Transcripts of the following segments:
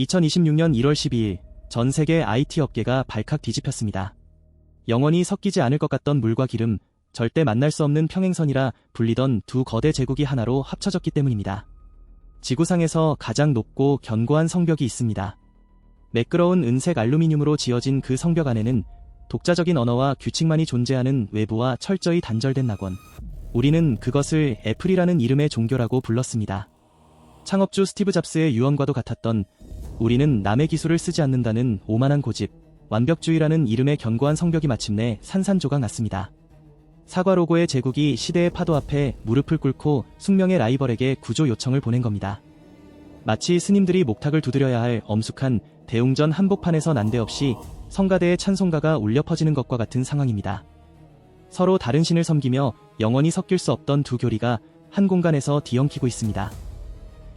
2026년 1월 12일 전 세계 IT 업계가 발칵 뒤집혔습니다. 영원히 섞이지 않을 것 같던 물과 기름, 절대 만날 수 없는 평행선이라 불리던 두 거대 제국이 하나로 합쳐졌기 때문입니다. 지구상에서 가장 높고 견고한 성벽이 있습니다. 매끄러운 은색 알루미늄으로 지어진 그 성벽 안에는 독자적인 언어와 규칙만이 존재하는 외부와 철저히 단절된 낙원. 우리는 그것을 애플이라는 이름의 종교라고 불렀습니다. 창업주 스티브 잡스의 유언과도 같았던 우리는 남의 기술을 쓰지 않는다는 오만한 고집, 완벽주의라는 이름의 견고한 성벽이 마침내 산산조각 났습니다. 사과 로고의 제국이 시대의 파도 앞에 무릎을 꿇고 숙명의 라이벌에게 구조 요청을 보낸 겁니다. 마치 스님들이 목탁을 두드려야 할 엄숙한 대웅전 한복판에서 난데없이 성가대의 찬송가가 울려 퍼지는 것과 같은 상황입니다. 서로 다른 신을 섬기며 영원히 섞일 수 없던 두 교리가 한 공간에서 뒤엉키고 있습니다.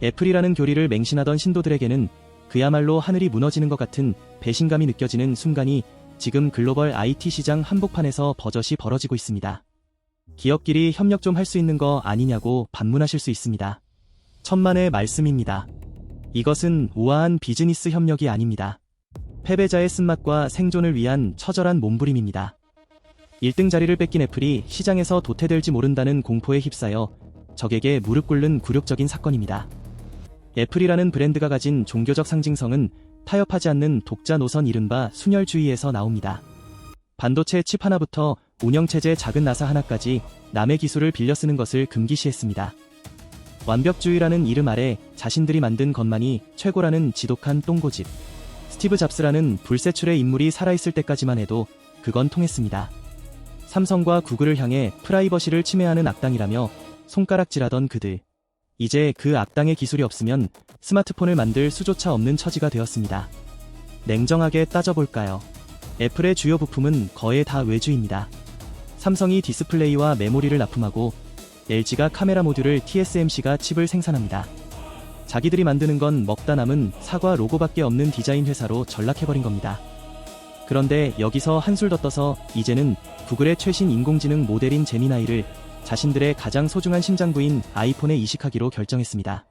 애플이라는 교리를 맹신하던 신도들에게는 그야말로 하늘이 무너지는 것 같은 배신감이 느껴지는 순간이 지금 글로벌 IT 시장 한복판에서 버젓이 벌어지고 있습니다. 기업끼리 협력 좀 할 수 있는 거 아니냐고 반문하실 수 있습니다. 천만의 말씀입니다. 이것은 우아한 비즈니스 협력이 아닙니다. 패배자의 쓴맛과 생존을 위한 처절한 몸부림입니다. 1등 자리를 뺏긴 애플이 시장에서 도태될지 모른다는 공포에 휩싸여 적에게 무릎 꿇는 굴욕적인 사건입니다. 애플이라는 브랜드가 가진 종교적 상징성은 타협하지 않는 독자 노선 이른바 순혈주의에서 나옵니다. 반도체 칩 하나부터 운영체제 작은 나사 하나까지 남의 기술을 빌려 쓰는 것을 금기시했습니다. 완벽주의라는 이름 아래 자신들이 만든 것만이 최고라는 지독한 똥고집. 스티브 잡스라는 불세출의 인물이 살아있을 때까지만 해도 그건 통했습니다. 삼성과 구글을 향해 프라이버시를 침해하는 악당이라며 손가락질하던 그들. 이제 그 악당의 기술이 없으면 스마트폰을 만들 수조차 없는 처지가 되었습니다. 냉정하게 따져볼까요? 애플의 주요 부품은 거의 다 외주입니다. 삼성이 디스플레이와 메모리를 납품하고 LG가 카메라 모듈을 TSMC가 칩을 생산합니다. 자기들이 만드는 건 먹다 남은 사과 로고밖에 없는 디자인 회사로 전락해버린 겁니다. 그런데 여기서 한술 더 떠서 이제는 구글의 최신 인공지능 모델인 제미나이를 자신들의 가장 소중한 심장부인 아이폰에 이식하기로 결정했습니다.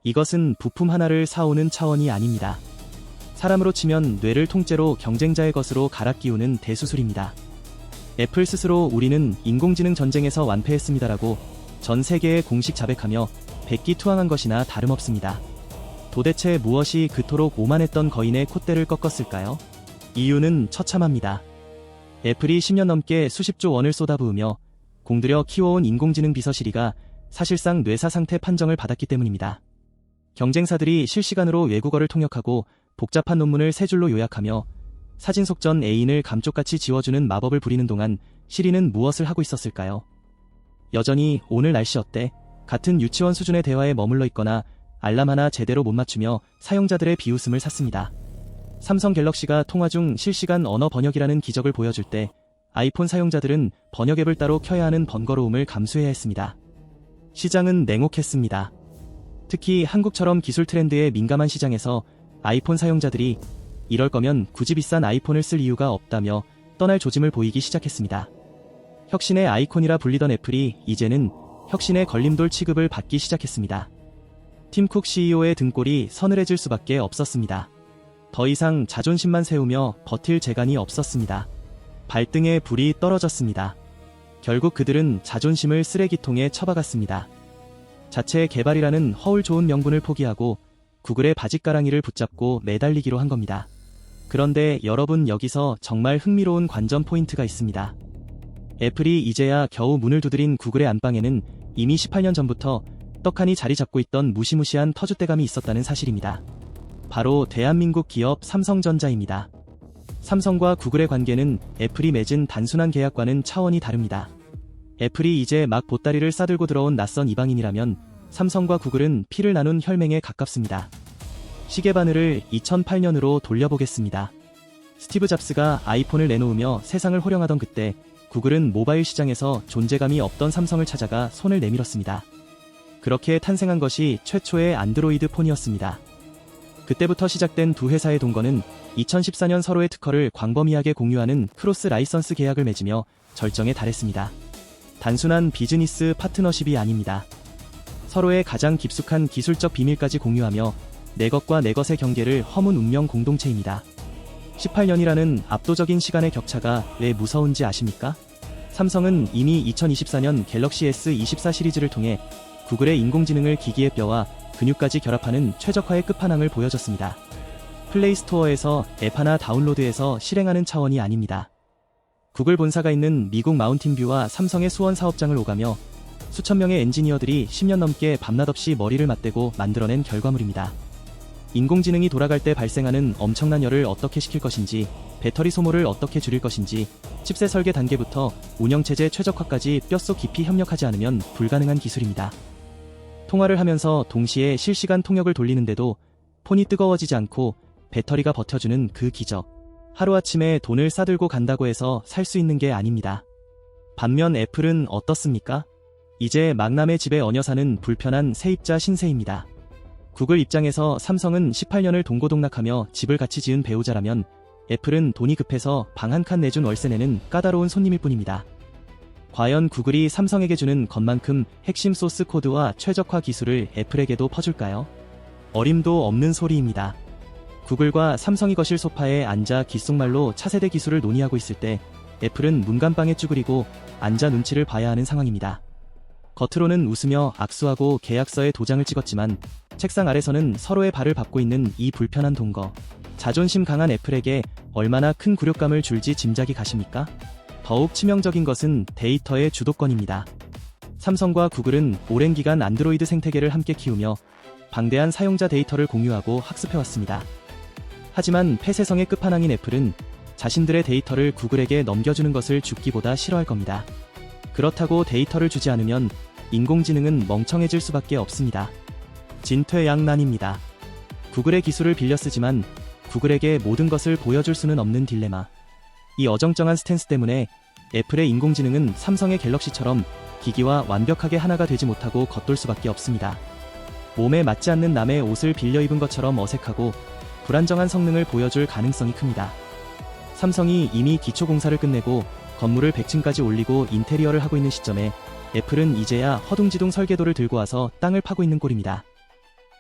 이것은 부품 하나를 사오는 차원이 아닙니다. 사람으로 치면 뇌를 통째로 경쟁자의 것으로 갈아 끼우는 대수술입니다. 애플 스스로 우리는 인공지능 전쟁에서 완패했습니다라고 전 세계에 공식 자백하며 백기투항한 것이나 다름없습니다. 도대체 무엇이 그토록 오만했던 거인의 콧대를 꺾었을까요? 이유는 처참합니다. 애플이 10년 넘게 수십조 원을 쏟아부으며 공들여 키워온 인공지능 비서실이가 사실상 뇌사 상태 판정을 받았기 때문입니다. 경쟁사들이 실시간으로 외국어를 통역하고 복잡한 논문을 세 줄로 요약하며 사진 속전 애인을 감쪽같이 지워주는 마법을 부리는 동안 시리는 무엇을 하고 있었을까요? 여전히 오늘 날씨 어때? 같은 유치원 수준의 대화에 머물러 있거나 알람 하나 제대로 못 맞추며 사용자들의 비웃음을 샀습니다. 삼성 갤럭시가 통화 중 실시간 언어 번역이라는 기적을 보여줄 때 아이폰 사용자들은 번역 앱을 따로 켜야 하는 번거로움을 감수해야 했습니다. 시장은 냉혹했습니다. 특히 한국처럼 기술 트렌드에 민감한 시장에서 아이폰 사용자들이 이럴 거면 굳이 비싼 아이폰을 쓸 이유가 없다며 떠날 조짐을 보이기 시작했습니다. 혁신의 아이콘이라 불리던 애플이 이제는 혁신의 걸림돌 취급을 받기 시작했습니다. 팀 쿡 CEO의 등골이 서늘해질 수밖에 없었습니다. 더 이상 자존심만 세우며 버틸 재간이 없었습니다. 발등에 불이 떨어졌습니다. 결국 그들은 자존심을 쓰레기통에 처박았습니다. 자체 개발이라는 허울 좋은 명분을 포기하고 구글의 바짓가랑이를 붙잡고 매달리기로 한 겁니다. 그런데 여러분, 여기서 정말 흥미로운 관전 포인트가 있습니다. 애플이 이제야 겨우 문을 두드린 구글의 안방에는 이미 18년 전부터 떡하니 자리 잡고 있던 무시무시한 터줏대감이 있었다는 사실입니다. 바로 대한민국 기업 삼성전자입니다. 삼성과 구글의 관계는 애플이 맺은 단순한 계약과는 차원이 다릅니다. 애플이 이제 막 보따리를 싸들고 들어온 낯선 이방인이라면 삼성과 구글은 피를 나눈 혈맹에 가깝습니다. 시계바늘을 2008년으로 돌려보겠습니다. 스티브 잡스가 아이폰을 내놓으며 세상을 호령하던 그때 구글은 모바일 시장에서 존재감이 없던 삼성을 찾아가 손을 내밀었습니다. 그렇게 탄생한 것이 최초의 안드로이드 폰이었습니다. 그때부터 시작된 두 회사의 동거는 2014년 서로의 특허를 광범위하게 공유하는 크로스 라이선스 계약을 맺으며 절정에 달했습니다. 단순한 비즈니스 파트너십이 아닙니다. 서로의 가장 깊숙한 기술적 비밀까지 공유하며 내 것과 내 것의 경계를 허문 운명 공동체입니다. 18년이라는 압도적인 시간의 격차가 왜 무서운지 아십니까? 삼성은 이미 2024년 갤럭시 S24 시리즈를 통해 구글의 인공지능을 기기의 뼈와 근육까지 결합하는 최적화의 끝판왕을 보여줬습니다. 플레이스토어에서 앱 하나 다운로드해서 실행하는 차원이 아닙니다. 구글 본사가 있는 미국 마운틴뷰와 삼성의 수원 사업장을 오가며 수천 명의 엔지니어들이 10년 넘게 밤낮 없이 머리를 맞대고 만들어낸 결과물입니다. 인공지능이 돌아갈 때 발생하는 엄청난 열을 어떻게 식힐 것인지, 배터리 소모를 어떻게 줄일 것인지, 칩셋 설계 단계부터 운영체제 최적화까지 뼛속 깊이 협력하지 않으면 불가능한 기술입니다. 통화를 하면서 동시에 실시간 통역을 돌리는데도 폰이 뜨거워지지 않고 배터리가 버텨주는 그 기적. 하루아침에 돈을 싸들고 간다고 해서 살 수 있는 게 아닙니다. 반면 애플은 어떻습니까? 이제 막남의 집에 얹어 사는 불편한 세입자 신세입니다. 구글 입장에서 삼성은 18년을 동고동락하며 집을 같이 지은 배우자라면 애플은 돈이 급해서 방 한 칸 내준 월세 내는 까다로운 손님일 뿐입니다. 과연 구글이 삼성에게 주는 것만큼 핵심 소스 코드와 최적화 기술을 애플에게도 퍼줄까요? 어림도 없는 소리입니다. 구글과 삼성이 거실 소파에 앉아 귓속말로 차세대 기술을 논의하고 있을 때 애플은 문간방에 쭈그리고 앉아 눈치를 봐야 하는 상황입니다. 겉으로는 웃으며 악수하고 계약서에 도장을 찍었지만 책상 아래서는 서로의 발을 밟고 있는 이 불편한 동거. 자존심 강한 애플에게 얼마나 큰 굴욕감을 줄지 짐작이 가십니까? 더욱 치명적인 것은 데이터의 주도권입니다. 삼성과 구글은 오랜 기간 안드로이드 생태계를 함께 키우며 방대한 사용자 데이터를 공유하고 학습해왔습니다. 하지만 폐쇄성의 끝판왕인 애플은 자신들의 데이터를 구글에게 넘겨주는 것을 죽기보다 싫어할 겁니다. 그렇다고 데이터를 주지 않으면 인공지능은 멍청해질 수밖에 없습니다. 진퇴양난입니다. 구글의 기술을 빌려 쓰지만 구글에게 모든 것을 보여줄 수는 없는 딜레마. 이 어정쩡한 스탠스 때문에 애플의 인공지능은 삼성의 갤럭시처럼 기기와 완벽하게 하나가 되지 못하고 겉돌 수밖에 없습니다. 몸에 맞지 않는 남의 옷을 빌려 입은 것처럼 어색하고 불안정한 성능을 보여줄 가능성이 큽니다. 삼성이 이미 기초공사를 끝내고 건물을 100층까지 올리고 인테리어를 하고 있는 시점에 애플은 이제야 허둥지둥 설계도를 들고 와서 땅을 파고 있는 꼴입니다.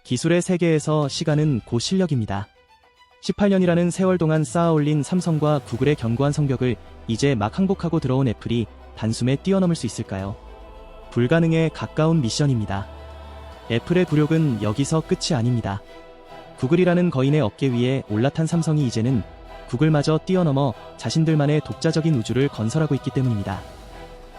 기술의 세계에서 시간은 곧 실력입니다. 18년이라는 세월 동안 쌓아올린 삼성과 구글의 견고한 성벽을 이제 막 항복하고 들어온 애플이 단숨에 뛰어넘을 수 있을까요? 불가능에 가까운 미션입니다. 애플의 굴욕은 여기서 끝이 아닙니다. 구글이라는 거인의 어깨 위에 올라탄 삼성이 이제는 구글마저 뛰어넘어 자신들만의 독자적인 우주를 건설하고 있기 때문입니다.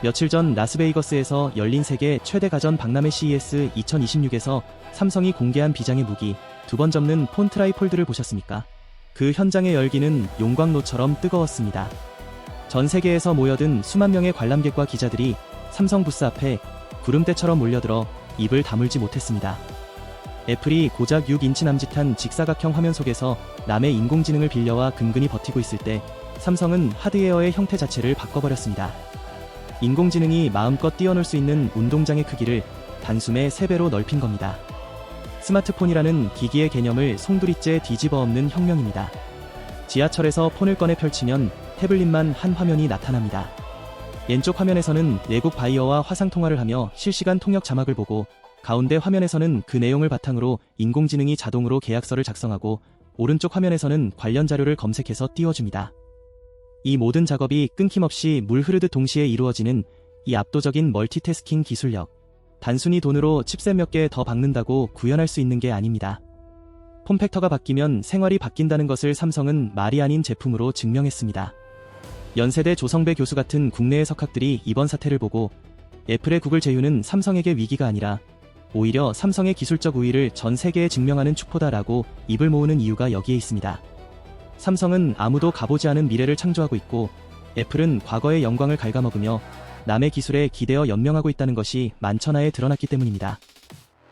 며칠 전 라스베이거스에서 열린 세계 최대 가전 박람회 CES 2026에서 삼성이 공개한 비장의 무기, 2번 접는 폰 트라이폴드를 보셨습니까? 그 현장의 열기는 용광로처럼 뜨거웠습니다. 전 세계에서 모여든 수만 명의 관람객과 기자들이 삼성 부스 앞에 구름대처럼 몰려들어 입을 다물지 못했습니다. 애플이 고작 6인치 남짓한 직사각형 화면 속에서 남의 인공지능을 빌려와 근근히 버티고 있을 때 삼성은 하드웨어의 형태 자체를 바꿔버렸습니다. 인공지능이 마음껏 뛰어놀 수 있는 운동장의 크기를 단숨에 3배로 넓힌 겁니다. 스마트폰이라는 기기의 개념을 송두리째 뒤집어 엎는 혁명입니다. 지하철에서 폰을 꺼내 펼치면 태블릿만 한 화면이 나타납니다. 왼쪽 화면에서는 외국 바이어와 화상통화를 하며 실시간 통역 자막을 보고 가운데 화면에서는 그 내용을 바탕으로 인공지능이 자동으로 계약서를 작성하고 오른쪽 화면에서는 관련 자료를 검색해서 띄워줍니다. 이 모든 작업이 끊김없이 물 흐르듯 동시에 이루어지는 이 압도적인 멀티태스킹 기술력. 단순히 돈으로 칩셋 몇 개 더 박는다고 구현할 수 있는 게 아닙니다. 폼팩터가 바뀌면 생활이 바뀐다는 것을 삼성은 말이 아닌 제품으로 증명했습니다. 연세대 조성배 교수 같은 국내의 석학들이 이번 사태를 보고 애플의 구글 제휴는 삼성에게 위기가 아니라 오히려 삼성의 기술적 우위를 전 세계에 증명하는 축포다라고 입을 모으는 이유가 여기에 있습니다. 삼성은 아무도 가보지 않은 미래를 창조하고 있고 애플은 과거의 영광을 갉아먹으며 남의 기술에 기대어 연명하고 있다는 것이 만천하에 드러났기 때문입니다.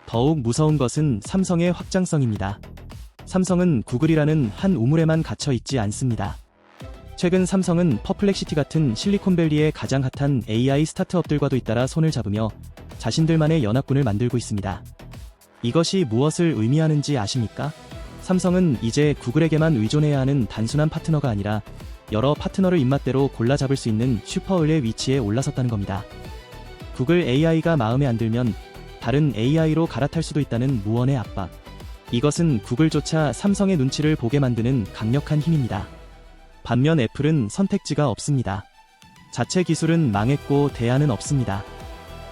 더욱 무서운 것은 삼성의 확장성입니다. 삼성은 구글이라는 한 우물에만 갇혀 있지 않습니다. 최근 삼성은 퍼플렉시티 같은 실리콘밸리의 가장 핫한 AI 스타트업들과도 잇따라 손을 잡으며 자신들만의 연합군을 만들고 있습니다. 이것이 무엇을 의미하는지 아십니까? 삼성은 이제 구글에게만 의존해야 하는 단순한 파트너가 아니라 여러 파트너를 입맛대로 골라 잡을 수 있는 슈퍼을의 위치에 올라섰다는 겁니다. 구글 AI가 마음에 안 들면 다른 AI로 갈아탈 수도 있다는 무언의 압박. 이것은 구글조차 삼성의 눈치를 보게 만드는 강력한 힘입니다. 반면 애플은 선택지가 없습니다. 자체 기술은 망했고 대안은 없습니다.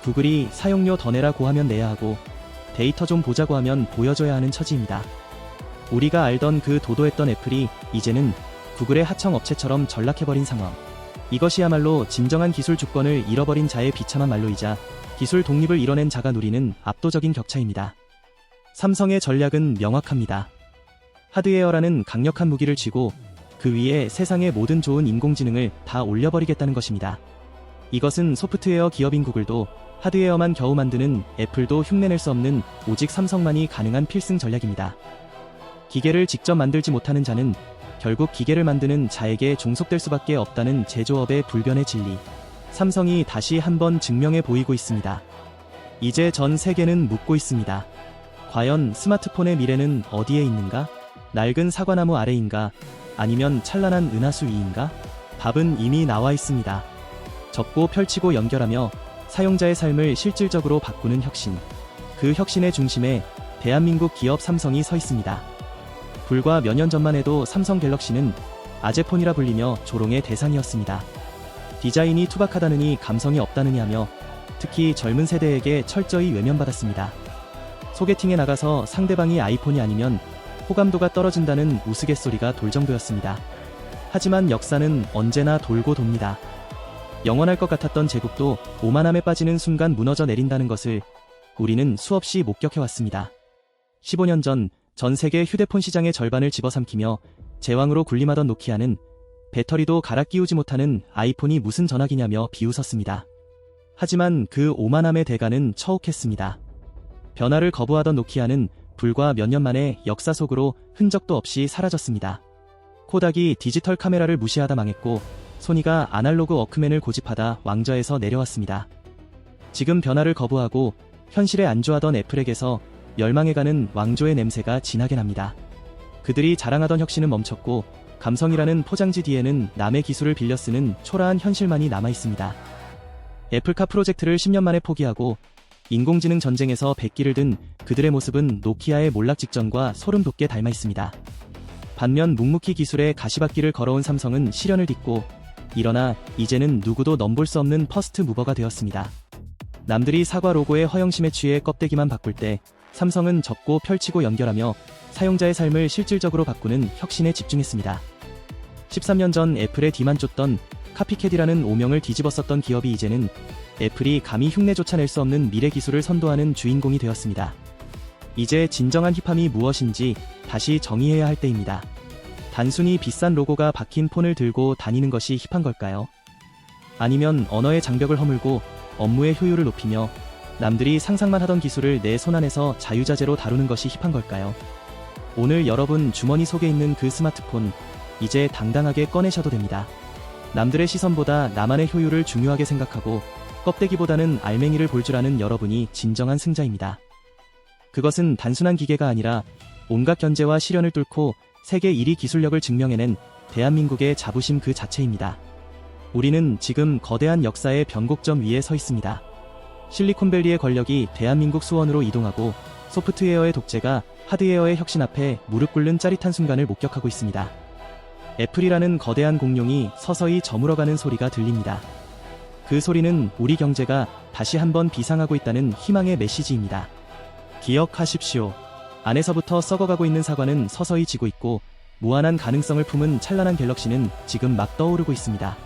구글이 사용료 더 내라고 하면 내야 하고 데이터 좀 보자고 하면 보여줘야 하는 처지입니다. 우리가 알던 그 도도했던 애플이 이제는 구글의 하청업체처럼 전락해버린 상황. 이것이야말로 진정한 기술 주권을 잃어버린 자의 비참한 말로이자 기술 독립을 이뤄낸 자가 누리는 압도적인 격차입니다. 삼성의 전략은 명확합니다. 하드웨어라는 강력한 무기를 쥐고 그 위에 세상의 모든 좋은 인공지능을 다 올려버리겠다는 것입니다. 이것은 소프트웨어 기업인 구글도 하드웨어만 겨우 만드는 애플도 흉내낼 수 없는 오직 삼성만이 가능한 필승 전략입니다. 기계를 직접 만들지 못하는 자는 결국 기계를 만드는 자에게 종속될 수밖에 없다는 제조업의 불변의 진리. 삼성이 다시 한번 증명해 보이고 있습니다. 이제 전 세계는 묻고 있습니다. 과연 스마트폰의 미래는 어디에 있는가? 낡은 사과나무 아래인가? 아니면 찬란한 은하수 위인가? 답은 이미 나와 있습니다. 접고 펼치고 연결하며 사용자의 삶을 실질적으로 바꾸는 혁신. 그 혁신의 중심에 대한민국 기업 삼성이 서 있습니다. 불과 몇 년 전만 해도 삼성 갤럭시는 아재폰이라 불리며 조롱의 대상이었습니다. 디자인이 투박하다느니 감성이 없다느니 하며 특히 젊은 세대에게 철저히 외면받았습니다. 소개팅에 나가서 상대방이 아이폰이 아니면 호감도가 떨어진다는 우스갯소리가 돌 정도였습니다. 하지만 역사는 언제나 돌고 돕니다. 영원할 것 같았던 제국도 오만함에 빠지는 순간 무너져 내린다는 것을 우리는 수없이 목격해왔습니다. 15년 전 전 세계 휴대폰 시장의 절반을 집어삼키며 제왕으로 군림하던 노키아는 배터리도 갈아 끼우지 못하는 아이폰이 무슨 전화기냐며 비웃었습니다. 하지만 그 오만함의 대가는 처욱했습니다. 변화를 거부하던 노키아는 불과 몇 년 만에 역사 속으로 흔적도 없이 사라졌습니다. 코닥이 디지털 카메라를 무시하다 망했고 소니가 아날로그 워크맨을 고집하다 왕좌에서 내려왔습니다. 지금 변화를 거부하고 현실에 안주하던 애플에게서 멸망해가는 왕조의 냄새가 진하게 납니다. 그들이 자랑하던 혁신은 멈췄고 감성이라는 포장지 뒤에는 남의 기술을 빌려 쓰는 초라한 현실만이 남아있습니다. 애플카 프로젝트를 10년 만에 포기하고 인공지능 전쟁에서 백기를 든 그들의 모습은 노키아의 몰락 직전과 소름 돋게 닮아있습니다. 반면 묵묵히 기술의 가시밭길을 걸어온 삼성은 시련을 딛고 일어나 이제는 누구도 넘볼 수 없는 퍼스트 무버가 되었습니다. 남들이 사과 로고의 허영심에 취해 껍데기만 바꿀 때 삼성은 접고 펼치고 연결하며 사용자의 삶을 실질적으로 바꾸는 혁신에 집중했습니다. 13년 전 애플의 뒤만 쫓던 카피캣이라는 오명을 뒤집었었던 기업이 이제는 애플이 감히 흉내조차 낼 수 없는 미래 기술을 선도하는 주인공이 되었습니다. 이제 진정한 힙함이 무엇인지 다시 정의해야 할 때입니다. 단순히 비싼 로고가 박힌 폰을 들고 다니는 것이 힙한 걸까요? 아니면 언어의 장벽을 허물고 업무의 효율을 높이며 남들이 상상만 하던 기술을 내 손안에서 자유자재로 다루는 것이 힙한 걸까요? 오늘 여러분 주머니 속에 있는 그 스마트폰 이제 당당하게 꺼내셔도 됩니다. 남들의 시선보다 나만의 효율을 중요하게 생각하고 껍데기보다는 알맹이를 볼 줄 아는 여러분이 진정한 승자입니다. 그것은 단순한 기계가 아니라 온갖 견제와 시련을 뚫고 세계 1위 기술력을 증명해낸 대한민국의 자부심 그 자체입니다. 우리는 지금 거대한 역사의 변곡점 위에 서 있습니다. 실리콘밸리의 권력이 대한민국 수원으로 이동하고 소프트웨어의 독재가 하드웨어의 혁신 앞에 무릎 꿇는 짜릿한 순간을 목격하고 있습니다. 애플이라는 거대한 공룡이 서서히 저물어가는 소리가 들립니다. 그 소리는 우리 경제가 다시 한번 비상하고 있다는 희망의 메시지입니다. 기억하십시오. 안에서부터 썩어가고 있는 사과는 서서히 지고 있고 무한한 가능성을 품은 찬란한 갤럭시는 지금 막 떠오르고 있습니다.